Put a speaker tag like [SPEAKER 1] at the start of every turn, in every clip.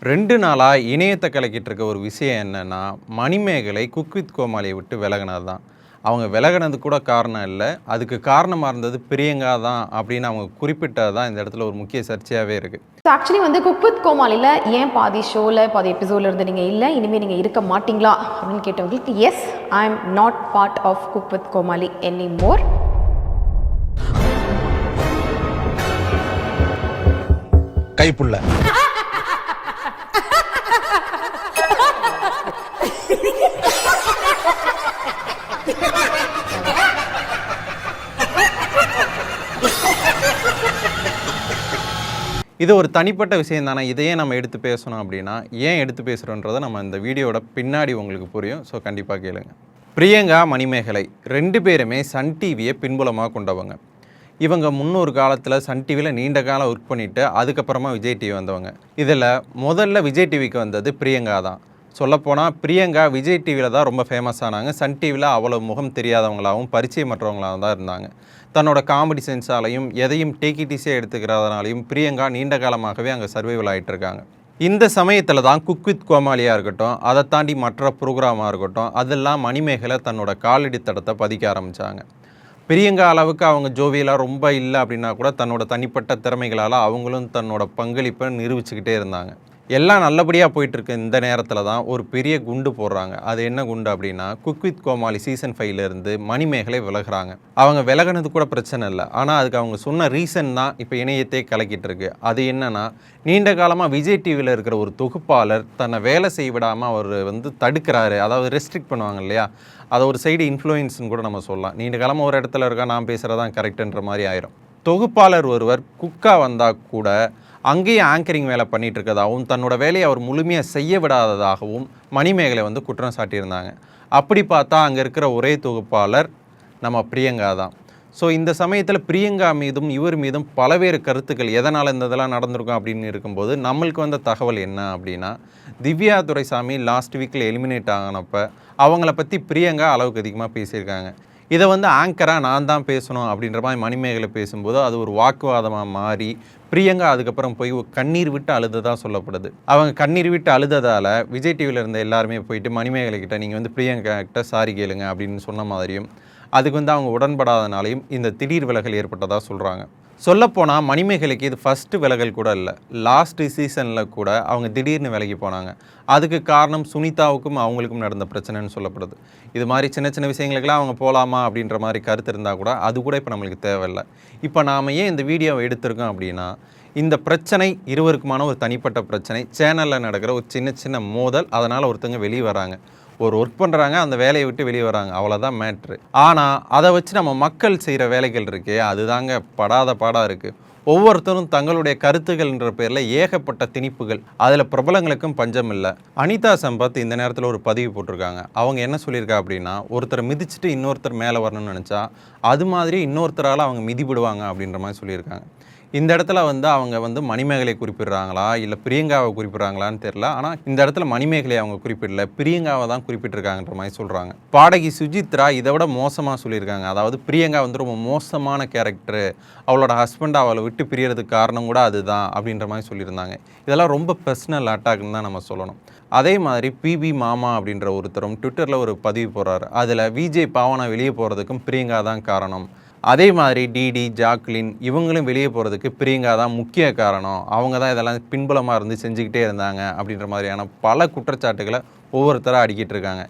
[SPEAKER 1] 2 நாளா இணையத்த கலக்கிட்டு இருக்க ஒரு விஷயம் என்னன்னா, மணிமேகலை குக் வித் கோமாளிய விட்டு விலகுனது தான். அவங்க விலகுனது கூட காரணம் இல்ல. அதுக்கு காரணமா இருந்தது பிரியங்கா தான் அப்படின்னு அவங்க குறிப்பிட்டது தான் இந்த இடத்துல ஒரு முக்கிய சர்ச்சையாவே இருக்கு.
[SPEAKER 2] ஆக்சுவலி வந்து குக் வித் கோமாளில ஏன் பாதி ஷோல பாதி எபிசோட்ல இருந்து நீங்க இல்ல இனிமே நீங்க இருக்க மாட்டீங்களா அப்படின்னு கேட்டவங்களுக்கு yes I am not part of cook with Comali any more.
[SPEAKER 3] Kaipulla
[SPEAKER 1] இது ஒரு தனிப்பட்ட விஷயம் தானே. இதையே நம்ம எடுத்து பேசணும் அப்படின்னா, ஏன் எடுத்து பேசுறோன்றத நம்ம இந்த வீடியோட பின்னாடி உங்களுக்கு புரியும். ஸோ கண்டிப்பா கேளுங்க. பிரியங்கா, மணிமேகலை 2 பேருமே சன் டிவியை பின்புலமா கொண்டவங்க. இவங்க முன்னொரு காலத்தில் சன் டிவியில் நீண்ட காலம் ஒர்க் பண்ணிவிட்டு அதுக்கப்புறமா விஜய் டிவி வந்தவங்க. இதில் முதல்ல விஜய் டிவிக்கு வந்தது பிரியங்கா தான். சொல்லப்போனால் பிரியங்கா விஜய் டிவியில் தான் ரொம்ப ஃபேமஸ் ஆனாங்க. சன் டிவியில் அவ்வளோ முகம் தெரியாதவங்களாகவும் பரிச்சயமற்றவங்களாகவும் தான் இருந்தாங்க. தன்னோட காமெடி சென்ஸாலையும் எதையும் டேக் இட் ஈஸியாக எடுத்துக்கிறதுனாலையும் பிரியங்கா நீண்ட காலமாகவே அங்கே சர்வைவல் ஆகிட்டு இருக்காங்க. இந்த சமயத்தில் தான் குக் வித் கோமாளியாக இருக்கட்டும், அதை தாண்டி மற்ற ப்ரோக்ராமாக இருக்கட்டும், அதெல்லாம் மணிமேகலை தன்னோட காலடி தடத்தை பதிக்க ஆரம்பித்தாங்க. பிரியங்கா அளவுக்கு அவங்க ஜோவியலாக ரொம்ப இல்லை அப்படின்னா கூட தன்னோட தனிப்பட்ட திறமைகளால் அவங்களும் தன்னோட பங்களிப்பை நிரூபிச்சுக்கிட்டே இருந்தாங்க. எல்லாம் நல்லபடியாக போயிட்டுருக்கு இந்த நேரத்தில் தான் ஒரு பெரிய குண்டு போடுறாங்க. அது என்ன குண்டு அப்படின்னா, குக் வித் கோமாளி சீசன் 5லேருந்து மணிமேகலை விலகுறாங்க. அவங்க விலகினது கூட பிரச்சனை இல்லை, ஆனால் அதுக்கு அவங்க சொன்ன ரீசன் தான் இப்போ இணையத்தை கலக்கிட்டு இருக்கு. அது என்னன்னா, நீண்ட காலமாக விஜய் டிவியில் இருக்கிற ஒரு தொகுப்பாளர் தன்னை வேலை செய்ய விடாமல் அவர் தடுக்கிறாரு, அதாவது ரெஸ்ட்ரிக்ட் பண்ணுவாங்க இல்லையா, அதை ஒரு சைடு இன்ஃப்ளூயன்ஸ்னு கூட நம்ம சொல்லலாம். நீண்ட காலமாக ஒரு இடத்துல இருக்கா, நான் பேசுகிறதான் கரெக்டுன்ற மாதிரி ஆயிரும். தொகுப்பாளர் ஒருவர் குக்காக வந்தால் கூட அங்கேயே ஆங்கரிங் வேலை பண்ணிகிட்டு இருக்கதாகவும் தன்னோட வேலையை அவர் முழுமையாக செய்ய விடாததாகவும் மணிமேகலை குற்றம் சாட்டியிருந்தாங்க. அப்படி பார்த்தா அங்கே இருக்கிற ஒரே தொகுப்பாளர் நம்ம பிரியங்கா தான். ஸோ இந்த சமயத்தில் பிரியங்கா மீதும் இவர் மீதும் பலவேறு கருத்துக்கள் எதனால் இந்த இதெல்லாம் நடந்திருக்கும் அப்படின்னு இருக்கும்போது நம்மளுக்கு வந்த தகவல் என்ன அப்படின்னா, திவ்யா துரைசாமி லாஸ்ட் வீக்கில் எலிமினேட் ஆகினப்போ அவங்கள பற்றி பிரியங்கா அளவுக்கு அதிகமாக பேசியிருக்காங்க. இதை ஆங்கராக நான் தான் பேசணும் அப்படின்ற மாதிரி மணிமேகலை பேசும்போது அது ஒரு வாக்குவாதமாக மாறி பிரியங்கா அதுக்கப்புறம் போய் கண்ணீர் விட்டு அழுததாக சொல்லப்படுது. அவங்க கண்ணீர் விட்டு அழுததால் விஜய் டிவியில் இருந்த எல்லாருமே போயிட்டு மணிமேகலை கிட்ட நீங்கள் பிரியங்கா கிட்ட சாரி கேளுங்க அப்படின்னு சொன்ன மாதிரியும், அதுக்கு அவங்க உடன்படாதனாலையும் இந்த திடீர் விலகல் ஏற்பட்டதாக சொல்கிறாங்க. சொல்லப்போனால் மணிமேகலைக்கு இது ஃபஸ்ட்டு விலகல் கூட இல்லை. லாஸ்ட்டு சீசனில் கூட அவங்க திடீர்னு விலகி போனாங்க. அதுக்கு காரணம் சுனிதாவுக்கும் அவங்களுக்கும் நடந்த பிரச்சனைன்னு சொல்லப்படுது. இது மாதிரி சின்ன சின்ன விஷயங்களுக்கெல்லாம் அவங்க போகலாமா அப்படின்ற மாதிரி கருத்து இருந்தால் கூட அது கூட இப்போ நம்மளுக்கு தேவையில்லை. இப்போ நாம் ஏன் இந்த வீடியோவை எடுத்திருக்கோம் அப்படின்னா, இந்த பிரச்சனை இருவருக்குமான ஒரு தனிப்பட்ட பிரச்சனை, சேனலில் நடக்கிற ஒரு சின்ன சின்ன மோதல், அதனால் ஒருத்தங்க வெளியே வராங்க, ஒரு ஒர்க் பண்ணுறாங்க, அந்த வேலையை விட்டு வெளியே வராங்க, அவ்வளோதான் மேட்ரு. ஆனால் அதை வச்சு நம்ம மக்கள் செய்கிற வேலைகள் இருக்கே, அதுதாங்க படாத பாடாக இருக்குது. ஒவ்வொருத்தரும் தங்களுடைய கருத்துக்கள்ன்ற பேரில் ஏகப்பட்ட திணிப்புகள், அதில் பிரபலங்களுக்கும் பஞ்சம் இல்லை. அனிதா சம்பத் இந்த நேரத்தில் ஒரு பதிவு போட்டிருக்காங்க. அவங்க என்ன சொல்லியிருக்கா அப்படின்னா, ஒருத்தரை மிதிச்சுட்டு இன்னொருத்தர் மேலே வரணும்னு நினச்சா அது மாதிரி இன்னொருத்தரால் அவங்க மிதிப்பிடுவாங்க அப்படின்ற மாதிரி சொல்லியிருக்காங்க. இந்த இடத்துல அவங்க மணிமேகலை குறிப்பிடுறாங்களா இல்லை பிரியங்காவை குறிப்பிட்றாங்களான்னு தெரில. ஆனால் இந்த இடத்துல மணிமேகலை அவங்க குறிப்பிடல, பிரியங்காவை தான் குறிப்பிட்டிருக்காங்கன்ற மாதிரி சொல்கிறாங்க. பாடகி சுஜித்ரா இதை விட மோசமாக சொல்லியிருக்காங்க. அதாவது பிரியங்கா ரொம்ப மோசமான கேரக்டரு, அவளோட ஹஸ்பண்ட் அவளை விட்டு பிரியறதுக்கு காரணம் கூட அதுதான் அப்படின்ற மாதிரி சொல்லியிருந்தாங்க. இதெல்லாம் ரொம்ப பர்சனல் அட்டாக்னு தான் நம்ம சொல்லணும். அதே மாதிரி பிபி மாமா அப்படின்ற ஒருத்தரும் ட்விட்டரில் ஒரு பதிவு போடுறாரு. அதில் விஜய் பாவனா வெளியே போகிறதுக்கும் பிரியங்கா தான் காரணம். அதே மாதிரி டிடி, ஜாக்லின் இவங்களும் வெளியே போகிறதுக்கு பிரியங்கா தான் முக்கிய காரணம், அவங்க தான் இதெல்லாம் பின்புலமாக இருந்து செஞ்சுக்கிட்டே இருந்தாங்க அப்படின்ற மாதிரியான பல குற்றச்சாட்டுகளை ஒவ்வொருத்தராக அடிக்கிட்டு இருக்காங்க.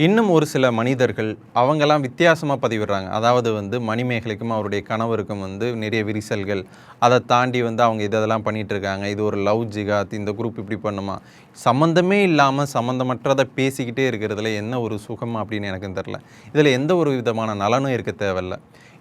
[SPEAKER 1] இன்னும் ஒரு சில மனிதர்கள் அவங்கெல்லாம் வித்தியாசமாக பதிவிடுறாங்க. அதாவது மணிமேகலைக்கும் அவருடைய கணவருக்கும் நிறைய விரிசல்கள், அதை தாண்டி அவங்க இதெல்லாம் பண்ணிகிட்டு இருக்காங்க, இது ஒரு லவ் ஜிகாத், இந்த குரூப் இப்படி பண்ணுமா, சம்மந்தமே இல்லாமல் சம்மந்தமற்றதை பேசிக்கிட்டே இருக்கிறதுல என்ன ஒரு சுகம் அப்படின்னு எனக்கும் தெரில. இதில் எந்த ஒரு விதமான நலனும் இருக்க தேவையில்லை.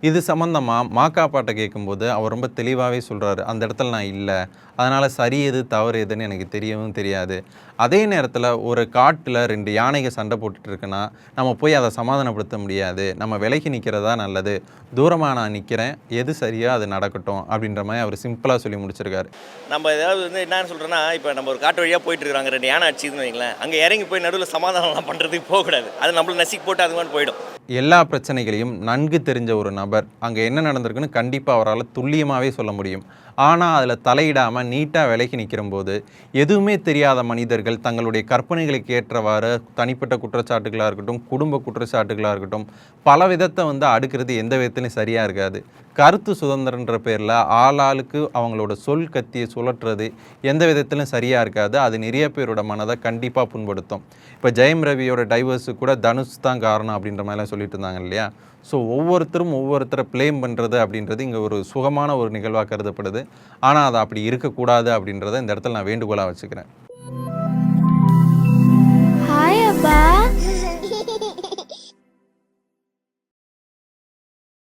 [SPEAKER 1] இது சம்மந்தமாக மாக்காப்பாட்டை கேட்கும்போது அவர் ரொம்ப தெளிவாகவே சொல்கிறாரு, அந்த இடத்துல நான் இல்லை, அதனால் சரி எது தவறு எதுன்னு எனக்கு தெரியவும் தெரியாது. அதே நேரத்தில் ஒரு காட்டில் 2 யானைகள் சண்டை போட்டுட்டு இருக்குன்னா நம்ம போய் அதை சமாதானப்படுத்த முடியாது, நம்ம விலகி நிற்கிறதா நல்லது, தூரமாக நான் நிற்கிறேன், எது சரியாக அது நடக்கட்டும் அப்படின்ற மாதிரி அவர் சிம்பிளாக சொல்லி முடிச்சிருக்காரு.
[SPEAKER 4] நம்ம ஏதாவது என்னன்னு சொல்கிறோன்னா, இப்போ நம்ம ஒரு காட்டு வழியாக போயிட்டு இருக்காங்க, 2 யானை அடிச்சுன்னு வைங்களேன், அங்கே இறங்கி போய் நடுவில் சமாதானம்லாம் பண்ணுறதுக்கு போகக்கூடாது, அது நம்மள நசிக்கு போட்டு அது மாதிரி போயிடும்.
[SPEAKER 1] எல்லா பிரச்சனைகளையும் நன்கு தெரிஞ்ச ஒரு நபர் நபர் அங்கே என்ன நடந்திருக்குன்னு கண்டிப்பாக அவரால் துல்லியமாகவே சொல்ல முடியும். ஆனால் அதில் தலையிடாமல் நீட்டாக விலகி நிற்கிறம்போது எதுவுமே தெரியாத மனிதர்கள் தங்களுடைய கற்பனைகளுக்கு ஏற்றவாறு தனிப்பட்ட குற்றச்சாட்டுகளாக இருக்கட்டும், குடும்ப குற்றச்சாட்டுகளாக இருக்கட்டும், பல விதத்தை அடுக்கிறது எந்த விதத்துலையும் சரியாக இருக்காது. கருத்து சுதந்திரன்ற பேரில் ஆளாளுக்கு அவங்களோட சொல் கத்தியை சுழற்றுறது எந்த விதத்திலும் சரியாக இருக்காது. அது நிறைய பேரோட மனதை கண்டிப்பாக புண்படுத்தும். இப்போ ஜெயம் ரவியோட டைவர்ஸுக்கு கூட தனுஷ் தான் காரணம் அப்படின்ற மாதிரிலாம் சொல்லிட்டு இருந்தாங்க இல்லையா? ஸோ ஒவ்வொருத்தரும் ஒவ்வொருத்தரை ப்ளேம் பண்ணுறது அப்படின்றது இங்கே ஒரு சுகமான ஒரு நிகழ்வாக கருதப்படுது. ஆனால் அது அப்படி இருக்கக்கூடாது அப்படின்றத இந்த இடத்துல நான் வேண்டுகோளாக வச்சுக்கிறேன்.